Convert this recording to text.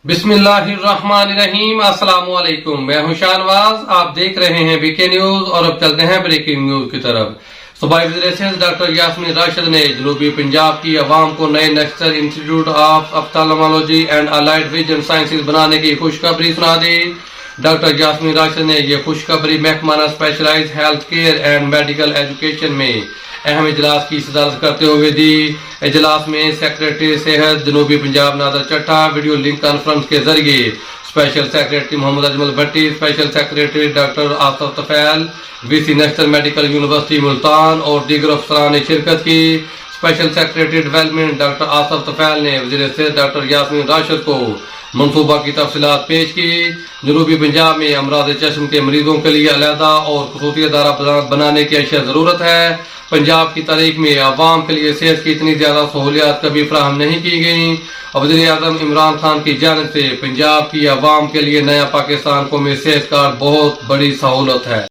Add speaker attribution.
Speaker 1: بسم اللہ الرحمن الرحیم، السلام علیکم، میں ہوں شاہنواز، آپ دیکھ رہے ہیں BK نیوز اور اب چلتے ہیں بریکنگ نیوز کی طرف۔ صوبائی وزیر صحت ڈاکٹر یاسمین راشد نے جنوبی پنجاب کی عوام کو نئے national institute of ophthalmology and allied vision sciences بنانے کی خوشخبری سنا دی۔ ڈاکٹر یاسمین راشد نے یہ خوشخبری محکمہ specialize health care and medical education میں اہم اجلاس کی صدارت کرتے ہوئے دی۔ اجلاس میں سیکریٹری صحت جنوبی Punjab Nadir Chattha video link conference کے ذریعے special secretary Muhammad Ajmal Bhatti, special secretary doctor Asif Tufail, VC national medical university Multan اور دیگر افسران نے شرکت کی۔ Special secretary development doctor Asif Tufail نے وزیر صحت ڈاکٹر یاسمین راشد کو منصوبہ کی تفصیلات پیش کی۔ جنوبی پنجاب میں امراض چشم کے مریضوں کے لیے علیحدہ اور خصوصی ادارہ بنانے کی اشد ضرورت ہے۔ پنجاب کی تاریخ میں عوام کے لیے صحت کی اتنی زیادہ سہولیات کبھی فراہم نہیں کی گئیں۔ وزیر اعظم عمران خان کی جانب سے پنجاب کی عوام کے لیے نیا پاکستان قومی صحت کارڈ بہت بڑی سہولت ہے۔